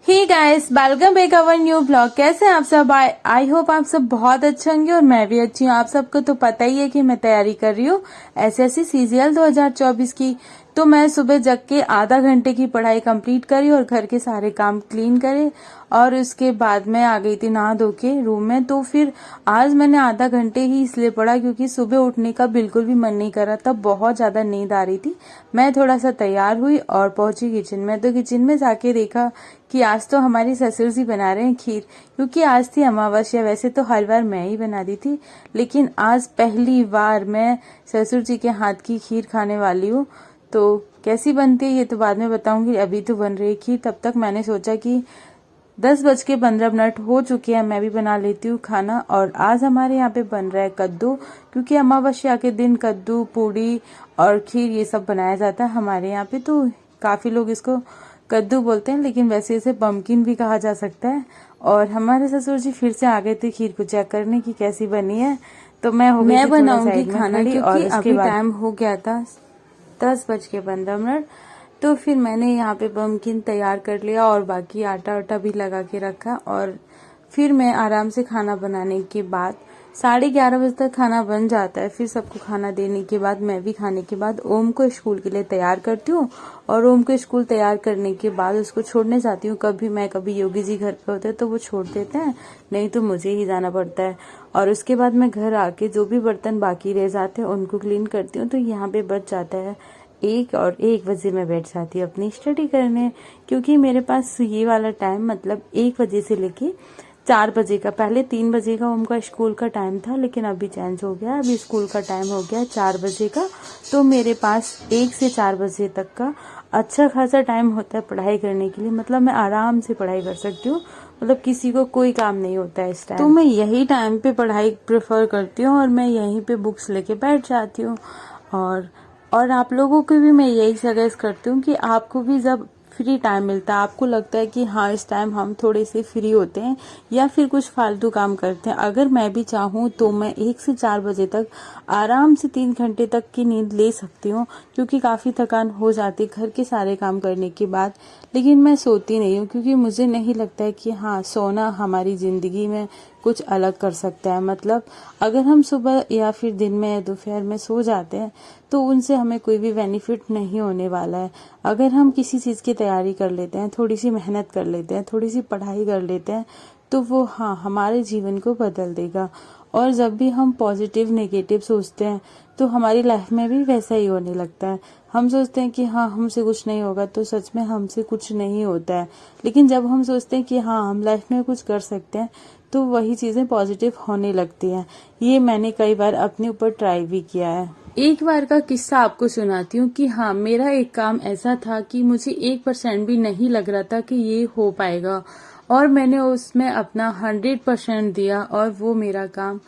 Hey guys, welcome back our new blog. कैसे हैं आप सब? आई होप आप सब बहुत अच्छे होंगे और मैं भी अच्छी हूँ। आप सबको तो पता ही है कि मैं तैयारी कर रही हूँ एसएससी सीजीएल 2024 की। तो मैं सुबह जग के आधा घंटे की पढ़ाई कंप्लीट करी और घर के सारे काम क्लीन करे और उसके बाद मैं आ गई थी नहा धो के रूम में। तो फिर आज मैंने आधा घंटे ही इसलिए पढ़ा क्योंकि सुबह उठने का बिल्कुल भी मन नहीं कर रहा था, बहुत ज्यादा नींद आ रही थी। मैं थोड़ा सा तैयार हुई और पहुंची किचन में। तो किचन में जाके देखा कि आज तो हमारी ससुर जी बना रहे हैं खीर, क्योंकि आज थी अमावस्या। वैसे तो हर बार मैं ही बना दी थी, लेकिन आज पहली बार मैं ससुर जी के हाथ की खीर खाने वाली हूँ। तो कैसी बनती है ये तो बाद में बताऊंगी, अभी तो बन रही है खीर। तब तक मैंने सोचा कि 10:15 हो चुके हैं, मैं भी बना लेती हूँ खाना। और आज हमारे यहाँ पे बन रहा है कद्दू, क्योंकि अमावस्या के दिन कद्दू, पूड़ी और खीर ये सब बनाया जाता है हमारे यहाँ पे। तो काफी लोग इसको कद्दू बोलते हैं, लेकिन वैसे इसे पम्पकिन भी कहा जा सकता है। और हमारे ससुर जी फिर से आ गए थे खीर को चेक करने की कैसी बनी है। तो मैं बनाऊंगी खाना, क्योंकि अभी टाइम हो गया था 10:15। तो फिर मैंने यहाँ पे पम्पकिन तैयार कर लिया और बाकी आटा वाटा भी लगा के रखा। और फिर मैं आराम से खाना बनाने के बाद 11:30 बजे तक खाना बन जाता है। फिर सबको खाना देने के बाद मैं भी खाने के बाद ओम को स्कूल के लिए तैयार करती हूँ। और ओम को स्कूल तैयार करने के बाद उसको छोड़ने जाती हूँ। कभी मैं कभी योगी जी घर पे होते हैं तो वो छोड़ देते हैं, नहीं तो मुझे ही जाना पड़ता है। और उसके बाद मैं घर आके जो भी बर्तन बाकी रह जाते हैं उनको क्लीन करती हूँ। तो यहाँ पे बच जाता है 1 मैं बैठ जाती हूँ अपनी स्टडी करने, क्योंकि मेरे पास ये वाला टाइम मतलब 1 से लेके 4 का, पहले 3 का उनका स्कूल का टाइम था, लेकिन अभी चेंज हो गया। अभी स्कूल का टाइम हो गया 4 का। तो मेरे पास 1 से 4 तक का अच्छा खासा टाइम होता है पढ़ाई करने के लिए। मतलब मैं आराम से पढ़ाई कर सकती हूँ, मतलब किसी को कोई काम नहीं होता है इस टाइम। तो मैं यही टाइम पे पढ़ाई प्रेफर करती हूँ और मैं यहीं पे बुक्स लेके बैठ जाती हूँ। और आप लोगों को भी मैं यही सजेस्ट करती हूँ कि आपको भी जब फ्री टाइम मिलता है, आपको लगता है कि हाँ इस टाइम हम थोड़े से फ्री होते हैं या फिर कुछ फालतू काम करते हैं, अगर मैं भी चाहूँ तो मैं 1 से 4 तक आराम से 3 घंटे तक की नींद ले सकती हूँ, क्योंकि काफी थकान हो जाती है घर के सारे काम करने के बाद। लेकिन मैं सोती नहीं हूँ, क्योंकि मुझे नहीं लगता है कि हाँ सोना हमारी जिंदगी में कुछ अलग कर सकता है। मतलब अगर हम सुबह या फिर दिन में या दोपहर में सो जाते हैं तो उनसे हमें कोई भी बेनिफिट नहीं होने वाला है। अगर हम किसी चीज की तैयारी कर लेते हैं, थोड़ी सी मेहनत कर लेते हैं, थोड़ी सी पढ़ाई कर लेते हैं, तो वो हाँ हमारे जीवन को बदल देगा। और जब भी हम पॉजिटिव नेगेटिव सोचते हैं तो हमारी लाइफ में भी वैसा ही होने लगता है। हम सोचते हैं कि हाँ हमसे कुछ नहीं होगा, तो सच में हमसे कुछ नहीं होता है। लेकिन जब हम सोचते हैं कि हाँ हम लाइफ में कुछ कर सकते हैं, तो वही चीजें पॉजिटिव होने लगती हैं। ये मैंने कई बार अपने ऊपर ट्राई भी किया है। एक बार का किस्सा आपको सुनाती हूँ कि हाँ मेरा एक काम ऐसा था कि मुझे 1% भी नहीं लग रहा था कि ये हो पाएगा, और मैंने उसमें अपना 100% दिया और वो मेरा काम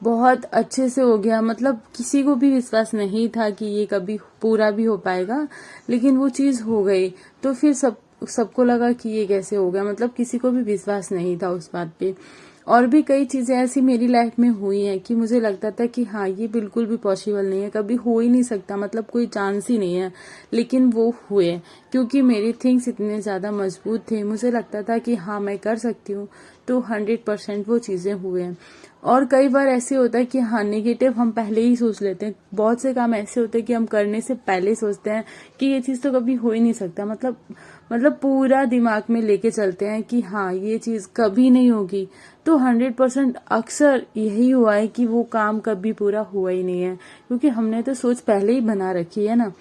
बहुत अच्छे से हो गया। मतलब किसी को भी विश्वास नहीं था कि ये कभी पूरा भी हो पाएगा, लेकिन वो चीज हो गई। तो फिर सबको लगा कि ये कैसे हो गया, मतलब किसी को भी विश्वास नहीं था उस बात पे। और भी कई चीजें ऐसी मेरी लाइफ में हुई हैं कि मुझे लगता था कि हाँ ये बिल्कुल भी पॉसिबल नहीं है, कभी हो ही नहीं सकता, मतलब कोई चांस ही नहीं है, लेकिन वो हुए, क्योंकि मेरी थिंग्स इतने ज्यादा मजबूत थे। मुझे लगता था कि हाँ मैं कर सकती हूँ, तो 100% वो चीजें हुए हैं। और कई बार ऐसे होता है कि हाँ नेगेटिव हम पहले ही सोच लेते हैं। बहुत से काम ऐसे होते हैं कि हम करने से पहले सोचते हैं कि ये चीज तो कभी हो ही नहीं सकता, मतलब पूरा दिमाग में लेके चलते हैं कि हाँ ये चीज कभी नहीं होगी। तो 100% अक्सर यही हुआ है कि वो काम कभी पूरा हुआ ही नहीं है, क्योंकि हमने तो सोच पहले ही बना रखी है ना।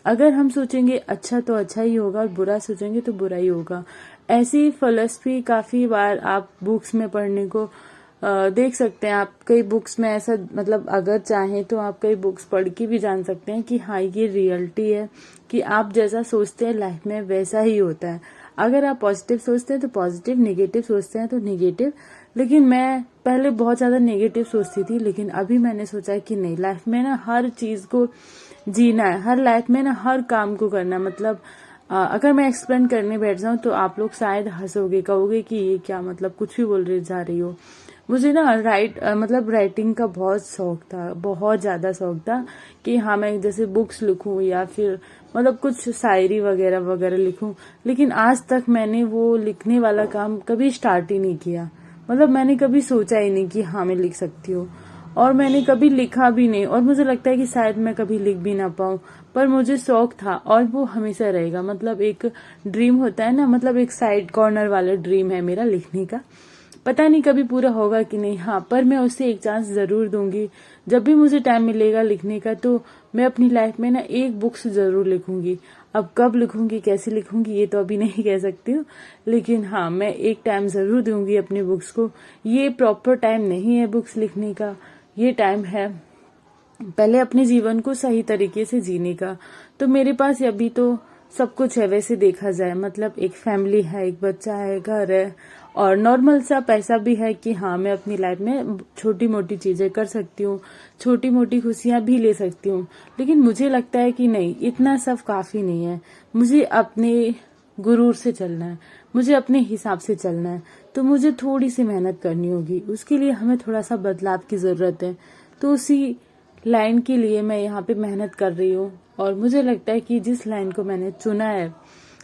अगर हम सोचेंगे अच्छा तो अच्छा ही होगा और बुरा सोचेंगे तो बुरा ही होगा। ऐसी फिलॉसफी काफी बार आप बुक्स में पढ़ने को देख सकते हैं। आप कई बुक्स में ऐसा, मतलब अगर चाहें तो आप कई बुक्स पढ़ के भी जान सकते हैं कि हाँ ये रियलिटी है कि आप जैसा सोचते हैं लाइफ में वैसा ही होता है। अगर आप पॉजिटिव सोचते हैं तो पॉजिटिव, नेगेटिव सोचते हैं तो नेगेटिव। लेकिन मैं पहले बहुत ज्यादा नेगेटिव सोचती थी, लेकिन अभी मैंने सोचा कि नहीं, लाइफ में ना हर चीज को जीना है, हर लाइफ में ना हर काम को करना है। मतलब अगर मैं एक्सप्लेन करने बैठ जाऊं तो आप लोग शायद हंसोगे, कहोगे कि ये क्या, मतलब कुछ भी बोल रही जा रही हो। मुझे ना मतलब राइटिंग का बहुत शौक था, बहुत ज़्यादा शौक था कि हाँ मैं जैसे बुक्स लिखूं या फिर मतलब कुछ शायरी वगैरह वगैरह लिखूं। लेकिन आज तक मैंने वो लिखने वाला काम कभी स्टार्ट ही नहीं किया। मतलब मैंने कभी सोचा ही नहीं कि हाँ मैं लिख सकती हूँ, और मैंने कभी लिखा भी नहीं, और मुझे लगता है कि शायद मैं कभी लिख भी ना पाऊँ। पर मुझे शौक था और वो हमेशा रहेगा। मतलब एक ड्रीम होता है ना, मतलब एक साइड कॉर्नर वाला ड्रीम है मेरा लिखने का। पता नहीं कभी पूरा होगा कि नहीं, हाँ पर मैं उसे एक चांस जरूर दूंगी। जब भी मुझे टाइम मिलेगा लिखने का तो मैं अपनी लाइफ में ना एक बुक्स जरूर लिखूंगी। अब कब लिखूंगी, कैसे लिखूंगी, ये तो अभी नहीं कह सकती हूँ, लेकिन हाँ मैं एक टाइम जरूर दूंगी अपनी बुक्स को। ये प्रॉपर टाइम नहीं है बुक्स लिखने का, ये टाइम है पहले अपने जीवन को सही तरीके से जीने का। तो मेरे पास अभी तो सब कुछ है वैसे देखा जाए, मतलब एक फैमिली है, एक बच्चा है, घर है, और नॉर्मल सा पैसा भी है कि हाँ मैं अपनी लाइफ में छोटी मोटी चीजें कर सकती हूँ, छोटी मोटी खुशियां भी ले सकती हूँ। लेकिन मुझे लगता है कि नहीं, इतना सब काफी नहीं है। मुझे अपने गुरूर से चलना है, मुझे अपने हिसाब से चलना है। तो मुझे थोड़ी सी मेहनत करनी होगी, उसके लिए हमें थोड़ा सा बदलाव की जरूरत है। तो उसी लाइन के लिए मैं यहाँ पे मेहनत कर रही हूँ, और मुझे लगता है कि जिस लाइन को मैंने चुना है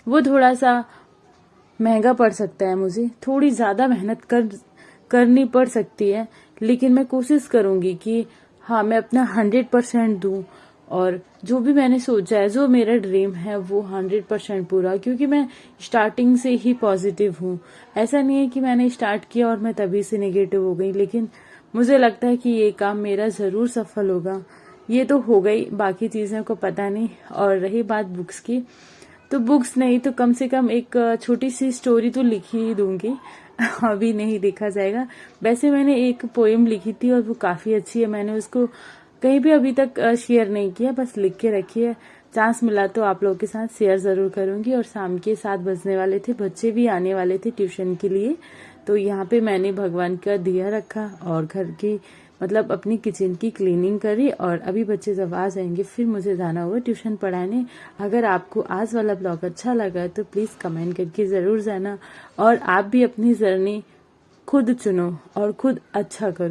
वो थोड़ा सा महंगा पड़ सकता है, मुझे थोड़ी ज्यादा मेहनत करनी पड़ सकती है। लेकिन मैं कोशिश करूंगी कि हाँ मैं अपना 100% दूं, और जो भी मैंने सोचा है, जो मेरा ड्रीम है वो 100% पूरा। क्योंकि मैं स्टार्टिंग से ही पॉजिटिव हूँ। ऐसा नहीं है कि मैंने स्टार्ट किया और मैं तभी से नेगेटिव हो गई, लेकिन मुझे लगता है कि ये काम मेरा जरूर सफल होगा। ये तो हो गई, बाकी चीजों को पता नहीं। और रही बात बुक्स की, तो बुक्स नहीं तो कम से कम एक छोटी सी स्टोरी तो लिख ही दूंगी। अभी नहीं देखा जाएगा। वैसे मैंने एक पोएम लिखी थी और वो काफी अच्छी है, मैंने उसको कहीं भी अभी तक शेयर नहीं किया, बस लिख के रखी है। चांस मिला तो आप लोगों के साथ शेयर जरूर करूंगी। और शाम के 7 बजने वाले थे, बच्चे भी आने वाले थे ट्यूशन के लिए, तो यहाँ पे मैंने भगवान का दिया रखा और घर की मतलब अपनी किचन की क्लीनिंग करी। और अभी बच्चे जब आ जाएंगे फिर मुझे जाना होगा ट्यूशन पढ़ाने। अगर आपको आज वाला ब्लॉग अच्छा लगा तो प्लीज कमेंट करके जरूर जाना, और आप भी अपनी जर्नी खुद चुनो और खुद अच्छा करो।